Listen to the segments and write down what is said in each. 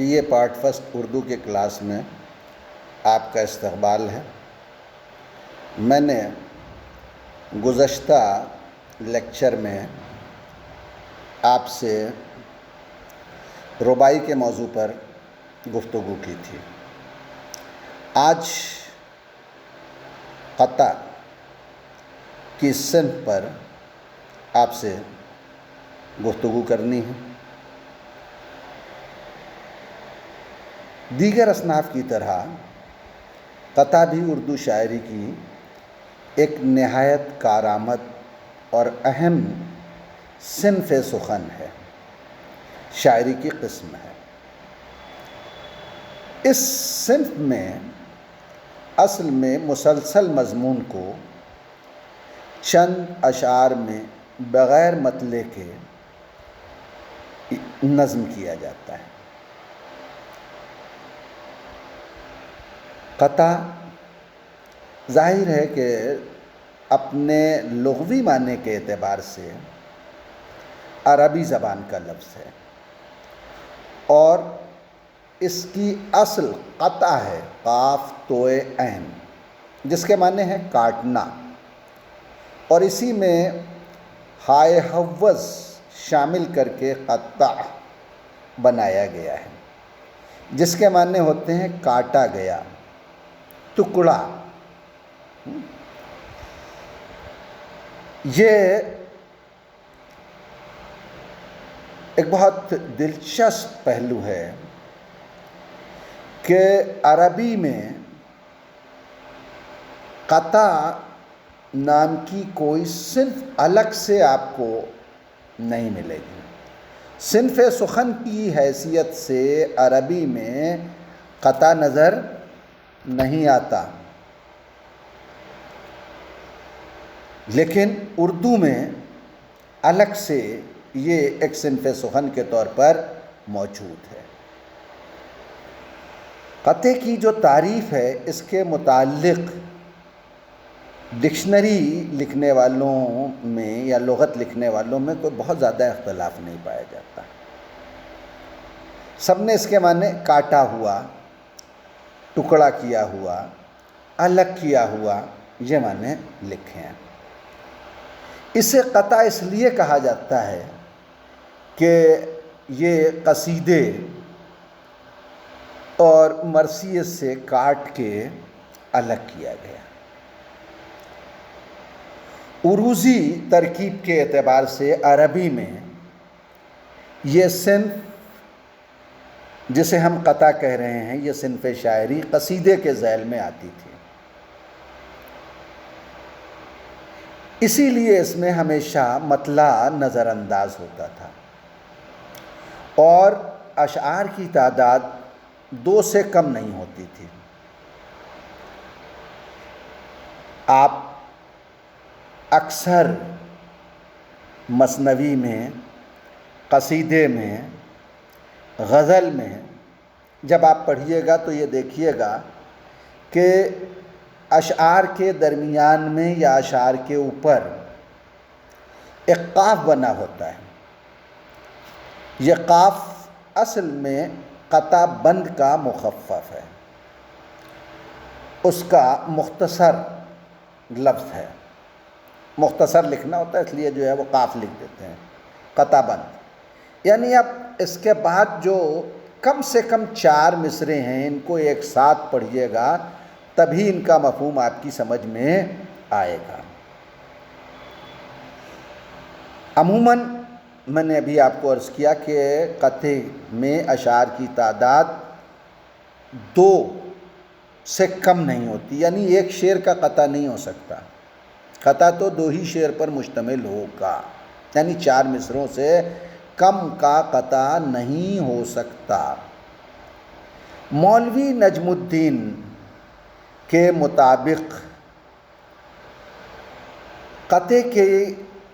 Be A part first Urdu کے class میں آپ کا استقبال ہے۔ میں نے گزشتہ لیکچر میں آپ سے رباعی کے موضوع پر گفتگو کی تھی۔ آج قطع کی صنف پر آپ سے گفتگو کرنی ہے۔ دیگر اصناف کی طرح قطع بھی اردو شاعری کی ایک نہایت کارآمد اور اہم صنف سخن ہے، شاعری کی قسم ہے۔ اس صنف میں اصل میں مسلسل مضمون کو چند اشعار میں بغیر مطلع کے نظم کیا جاتا ہے۔ قطع ظاہر ہے کہ اپنے لغوی معنی کے اعتبار سے عربی زبان کا لفظ ہے اور اس کی اصل قطع ہے، قاف توئے عین، جس کے معنی ہے کاٹنا، اور اسی میں ہائے حوض شامل کر کے قطع بنایا گیا ہے، جس کے معنی ہوتے ہیں کاٹا گیا، ٹکڑا۔ یہ ایک بہت دلچسپ پہلو ہے کہ عربی میں قطع نام کی کوئی صنف الگ سے آپ کو نہیں ملے گی۔ صنف سخن کی حیثیت سے عربی میں قطع نظر نہیں آتا، لیکن اردو میں الگ سے یہ ایک صنف سخن کے طور پر موجود ہے۔ قطع کی جو تعریف ہے، اس کے متعلق ڈکشنری لکھنے والوں میں یا لغت لکھنے والوں میں کوئی بہت زیادہ اختلاف نہیں پایا جاتا۔ سب نے اس کے معنی کاٹا ہوا، ٹکڑا کیا ہوا، الگ کیا ہوا، یہ معنی لکھے ہیں۔ اسے قطع اس لیے کہا جاتا ہے کہ یہ قصیدے اور مرثیے سے کاٹ کے الگ کیا گیا۔ عروضی ترکیب کے اعتبار سے عربی میں یہ صنف جسے ہم قطع کہہ رہے ہیں، یہ صنف شاعری قصیدے کے ذیل میں آتی تھی، اسی لیے اس میں ہمیشہ مطلع نظر انداز ہوتا تھا اور اشعار کی تعداد 2 سے کم نہیں ہوتی تھی۔ آپ اکثر مثنوی میں، قصیدے میں، غزل میں جب آپ پڑھیے گا تو یہ دیکھیے گا کہ اشعار کے درمیان میں یا اشعار کے اوپر ایک قاف بنا ہوتا ہے۔ یہ قاف اصل میں قطع بند کا مخفف ہے، اس کا مختصر لفظ ہے، مختصر لکھنا ہوتا ہے، اس لیے جو ہے وہ قاف لکھ دیتے ہیں، قطع بند۔ یعنی اب اس کے بعد جو کم سے کم 4 مصرے ہیں، ان کو ایک ساتھ پڑھیے گا تبھی ان کا مفہوم آپ کی سمجھ میں آئے گا۔ عموماً میں نے ابھی آپ کو عرض کیا کہ قطع میں اشعار کی تعداد 2 سے کم نہیں ہوتی، یعنی ایک شعر کا قطع نہیں ہو سکتا، قطع تو 2 ہی شعر پر مشتمل ہوگا، یعنی 4 مصروں سے کم کا قطع نہیں ہو سکتا۔ مولوی نجم الدین کے مطابق قطع کے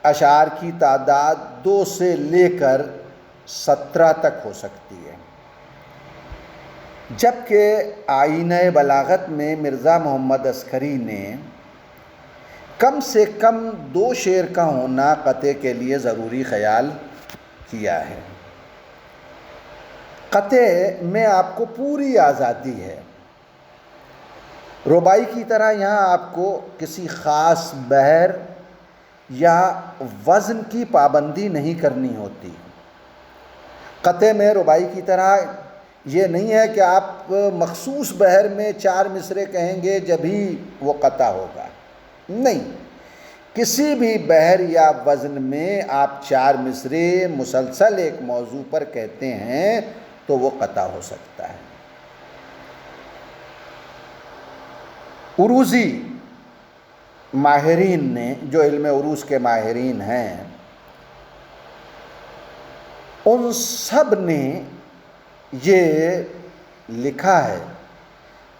اشعار کی تعداد 2 سے لے کر 17 تک ہو سکتی ہے، جبکہ آئینہ بلاغت میں مرزا محمد عسکری نے کم سے کم 2 شعر کا ہونا قطع کے لیے ضروری خیال کیا ہے۔ قطع میں آپ کو پوری آزادی ہے۔ رباعی کی طرح یہاں آپ کو کسی خاص بحر یا وزن کی پابندی نہیں کرنی ہوتی۔ قطع میں رباعی کی طرح یہ نہیں ہے کہ آپ مخصوص بحر میں 4 مصرے کہیں گے جبھی وہ قطع ہوگا، نہیں، کسی بھی بحر یا وزن میں آپ 4 مصرے مسلسل ایک موضوع پر کہتے ہیں تو وہ قطع ہو سکتا ہے۔ عروضی ماہرین نے، جو علم عروض کے ماہرین ہیں، ان سب نے یہ لکھا ہے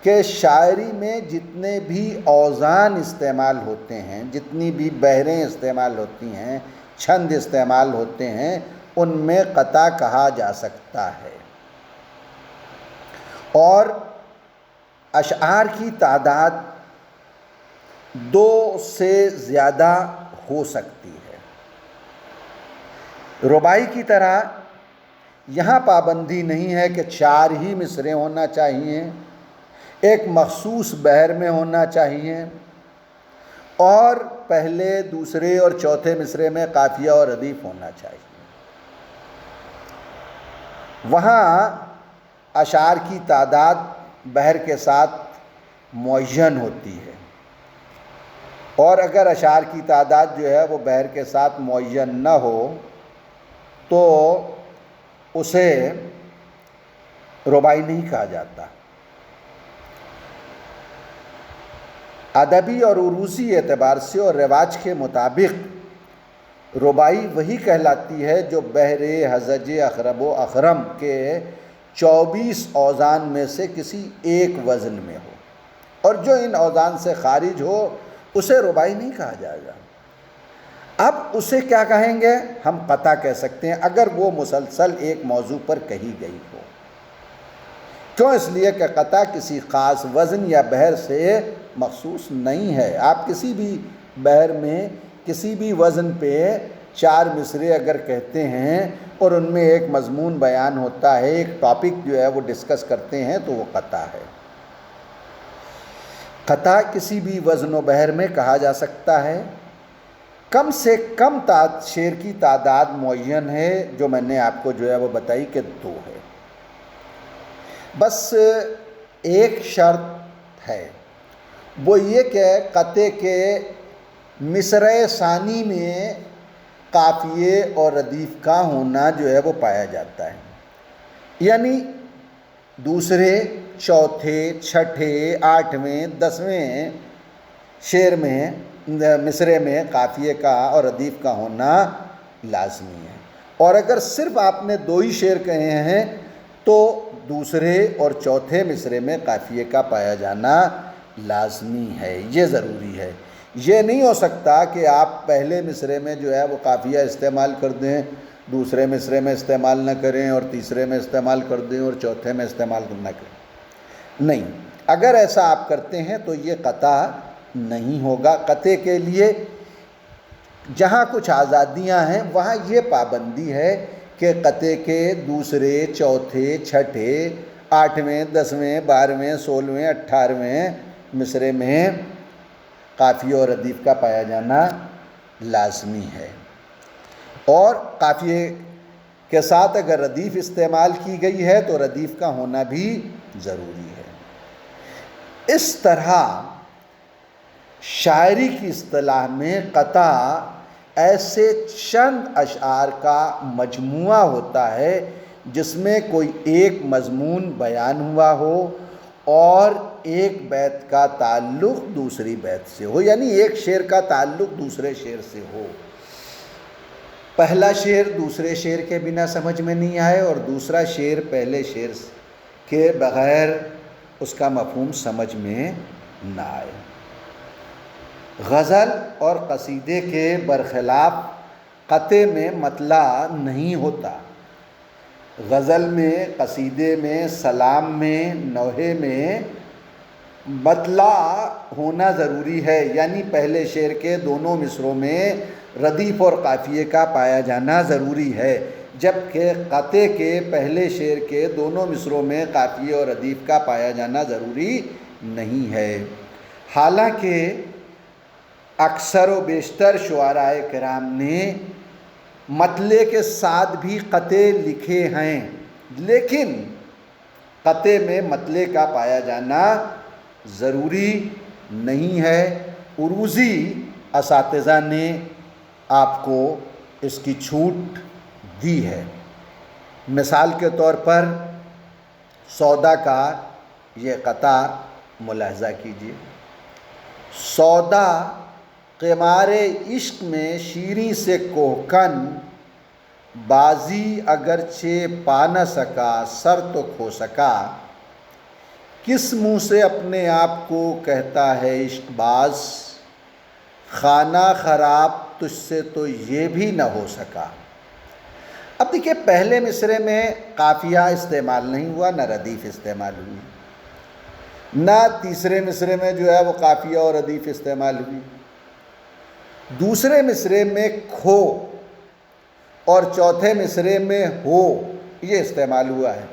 کہ شاعری میں جتنے بھی اوزان استعمال ہوتے ہیں، جتنی بھی بحریں استعمال ہوتی ہیں، چھند استعمال ہوتے ہیں، ان میں قطع کہا جا سکتا ہے، اور اشعار کی تعداد 2 سے زیادہ ہو سکتی ہے۔ رباعی کی طرح یہاں پابندی نہیں ہے کہ 4 ہی مصرے ہونا چاہیے، ایک مخصوص بحر میں ہونا چاہیے، اور پہلے، دوسرے اور چوتھے مصرے میں قافیہ اور ردیف ہونا چاہیے۔ وہاں اشعار کی تعداد بحر کے ساتھ معین ہوتی ہے، اور اگر اشعار کی تعداد جو ہے وہ بحر کے ساتھ معین نہ ہو تو اسے رباعی نہیں کہا جاتا۔ ادبی اور عروضی اعتبار سے اور رواج کے مطابق رباعی وہی کہلاتی ہے جو بحر ہزج اخرب و اخرم کے 24 اوزان میں سے کسی ایک وزن میں ہو، اور جو ان اوزان سے خارج ہو اسے رباعی نہیں کہا جائے گا۔ اب اسے کیا کہیں گے؟ ہم قطع کہہ سکتے ہیں اگر وہ مسلسل ایک موضوع پر کہی گئی ہو۔ کیوں؟ اس لیے کہ قطع کسی خاص وزن یا بحر سے مخصوص نہیں ہے۔ آپ کسی بھی بحر میں کسی بھی وزن پہ 4 مصرے اگر کہتے ہیں اور ان میں ایک مضمون بیان ہوتا ہے، ایک ٹاپک جو ہے وہ ڈسکس کرتے ہیں، تو وہ قطع ہے۔ قطع کسی بھی وزن و بحر میں کہا جا سکتا ہے۔ کم سے کم شعر کی تعداد معین ہے، جو میں نے آپ کو جو ہے وہ بتائی کہ 2 ہے۔ بس ایک شرط ہے، وہ یہ کہ قطع کے مصرع ثانی میں قافیے اور ردیف کا ہونا جو ہے وہ پایا جاتا ہے، یعنی دوسرے، چوتھے، چھٹے، 8ویں، 10ویں شعر میں، مصرے میں قافیے کا اور ردیف کا ہونا لازمی ہے، اور اگر صرف آپ نے 2 ہی شعر کہے ہیں تو دوسرے اور چوتھے مصرے میں قافیے کا پایا جانا لازمی ہے، یہ ضروری ہے۔ یہ نہیں ہو سکتا کہ آپ پہلے مصرے میں جو ہے وہ قافیہ استعمال کر دیں، دوسرے مصرے میں استعمال نہ کریں، اور تیسرے میں استعمال کر دیں اور چوتھے میں استعمال نہ کریں۔ نہیں، اگر ایسا آپ کرتے ہیں تو یہ قطع نہیں ہوگا۔ قطع کے لیے جہاں کچھ آزادیاں ہیں وہاں یہ پابندی ہے کہ قطع کے دوسرے، چوتھے، چھٹے، 8ویں، 10ویں، 12ویں، 16ویں، 18ویں مصرے میں قافیہ اور ردیف کا پایا جانا لازمی ہے، اور قافیے کے ساتھ اگر ردیف استعمال کی گئی ہے تو ردیف کا ہونا بھی ضروری ہے۔ اس طرح شاعری کی اصطلاح میں قطع ایسے چند اشعار کا مجموعہ ہوتا ہے جس میں کوئی ایک مضمون بیان ہوا ہو اور ایک بیت کا تعلق دوسری بیت سے ہو، یعنی ایک شعر کا تعلق دوسرے شعر سے ہو۔ پہلا شعر دوسرے شعر کے بنا سمجھ میں نہیں آئے اور دوسرا شعر پہلے شعر کے بغیر اس کا مفہوم سمجھ میں نہ آئے۔ غزل اور قصیدے کے برخلاف قطع میں مطلع نہیں ہوتا۔ غزل میں، قصیدے میں، سلام میں، نوحے میں مطلع ہونا ضروری ہے، یعنی پہلے شعر کے دونوں مصروں میں ردیف اور قافیے کا پایا جانا ضروری ہے، جبکہ قطع کے پہلے شعر کے دونوں مصروں میں قافیے اور ردیف کا پایا جانا ضروری نہیں ہے، حالانکہ اکثر و بیشتر شعراء کرام نے مطلع کے ساتھ بھی قطع لکھے ہیں، لیکن قطع میں مطلع کا پایا جانا ضروری نہیں ہے۔ عروضی اساتذہ نے آپ کو اس کی چھوٹ دی ہے۔ مثال کے طور پر سودا کا یہ قطع ملاحظہ کیجیے: سودا قمار عشق میں شیریں سے کوہکن، بازی اگرچہ پا نہ سکا سر تو کھو سکا، کس منہ سے اپنے آپ کو کہتا ہے عشق باز، خانہ خراب تجھ سے تو یہ بھی نہ ہو سکا۔ اب دیکھیے، پہلے مصرعے میں قافیہ استعمال نہیں ہوا، نہ ردیف استعمال ہوئی، نہ تیسرے مصرعے میں جو ہے وہ قافیہ اور ردیف استعمال ہوئی۔ دوسرے مصرعے میں کھو اور چوتھے مصرعے میں ہو یہ استعمال ہوا ہے۔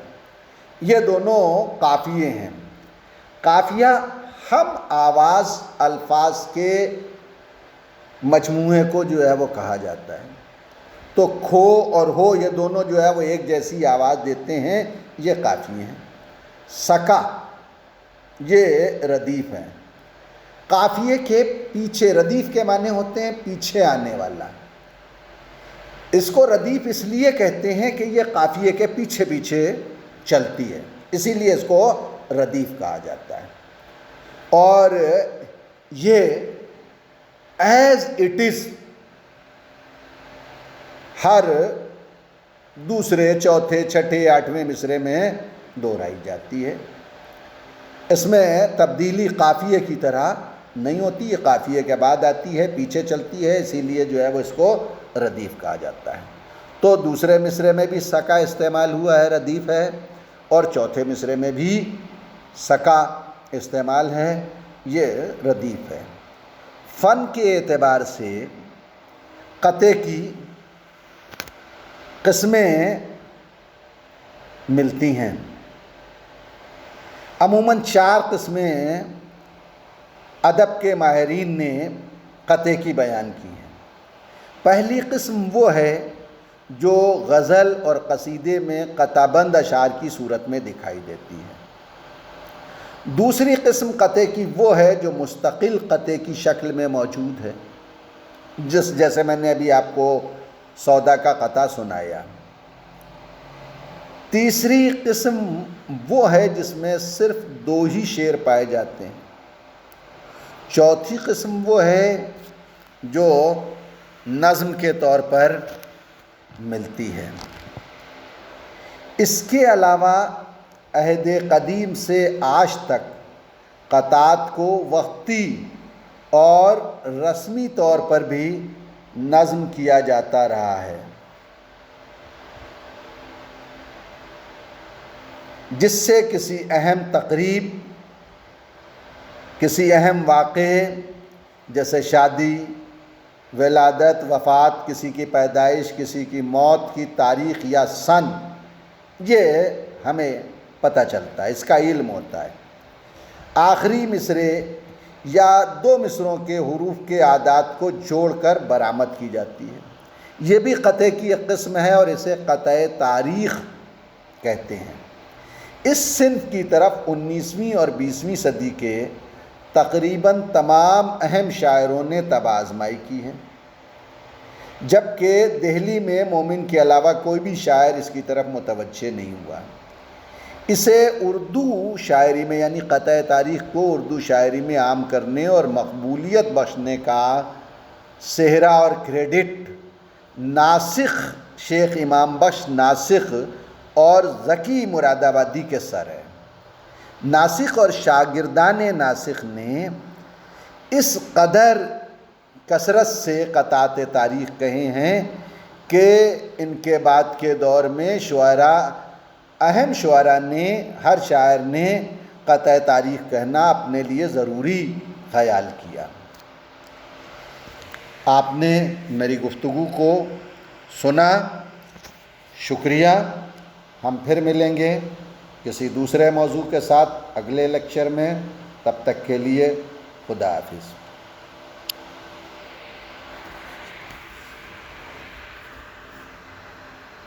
یہ دونوں قافیے ہیں۔ قافیہ ہم آواز الفاظ کے مجموعے کو جو ہے وہ کہا جاتا ہے، تو کھو اور ہو یہ دونوں جو ہے وہ ایک جیسی آواز دیتے ہیں، یہ قافیے ہیں۔ سکا یہ ردیف ہیں۔ قافیے کے پیچھے، ردیف کے معنی ہوتے ہیں پیچھے آنے والا، اس کو ردیف اس لیے کہتے ہیں کہ یہ قافیے کے پیچھے پیچھے چلتی ہے، اسی لیے اس کو ردیف کہا جاتا ہے۔ اور یہ ایز اٹ از ہر دوسرے، چوتھے، چھٹے، آٹھویں مصرعے میں دہرائی جاتی ہے۔ اس میں تبدیلی قافیے کی طرح نہیں ہوتی، یہ قافیے کے بعد آتی ہے، پیچھے چلتی ہے، اسی لیے جو ہے وہ اس کو ردیف کہا جاتا ہے۔ تو دوسرے مصرعے میں بھی سکا استعمال ہوا ہے، ردیف ہے، اور چوتھے مصرعے میں بھی سکا استعمال ہے، یہ ردیف ہے۔ فن کے اعتبار سے قطع کی قسمیں ملتی ہیں۔ عموماً 4 قسمیں ادب کے ماہرین نے قطع کی بیان کی ہیں۔ پہلی قسم وہ ہے جو غزل اور قصیدے میں قطع بند اشعار کی صورت میں دکھائی دیتی ہے۔ دوسری قسم قطع کی وہ ہے جو مستقل قطع کی شکل میں موجود ہے، جیسے میں نے ابھی آپ کو سودا کا قطع سنایا۔ تیسری قسم وہ ہے جس میں صرف 2 ہی شعر پائے جاتے ہیں۔ چوتھی قسم وہ ہے جو نظم کے طور پر ملتی ہے۔ اس کے علاوہ عہد قدیم سے آج تک قطعات کو وقتی اور رسمی طور پر بھی نظم کیا جاتا رہا ہے، جس سے کسی اہم تقریب، کسی اہم واقعے جیسے شادی، ولادت، وفات، کسی کی پیدائش، کسی کی موت کی تاریخ یا سن، یہ ہمیں پتہ چلتا ہے، اس کا علم ہوتا ہے۔ آخری مصرعے یا 2 مصروں کے حروف کے اعداد کو جوڑ کر برآمد کی جاتی ہے، یہ بھی قطع کی ایک قسم ہے اور اسے قطع تاریخ کہتے ہیں۔ اس صنف کی طرف 19ویں اور 20ویں صدی کے تقریباً تمام اہم شاعروں نے طبع آزمائی کی ہے، جبکہ دہلی میں مومن کے علاوہ کوئی بھی شاعر اس کی طرف متوجہ نہیں ہوا۔ اسے اردو شاعری میں، یعنی قطع تاریخ کو اردو شاعری میں عام کرنے اور مقبولیت بخشنے کا سہرا اور کریڈٹ ناسخ شیخ امام بخش ناسخ اور ذکی مراد آبادی کے سر ہے۔ ناسخ اور شاگردان ناسخ نے اس قدر کثرت سے قطعات تاریخ کہے ہیں کہ ان کے بعد کے دور میں اہم شعراء نے، ہر شاعر نے قطع تاریخ کہنا اپنے لیے ضروری خیال کیا۔ آپ نے میری گفتگو کو سنا، شکریہ. ہم پھر ملیں گے کسی دوسرے موضوع کے ساتھ اگلے لیکچر میں. تب تک کے لیے خدا حافظ.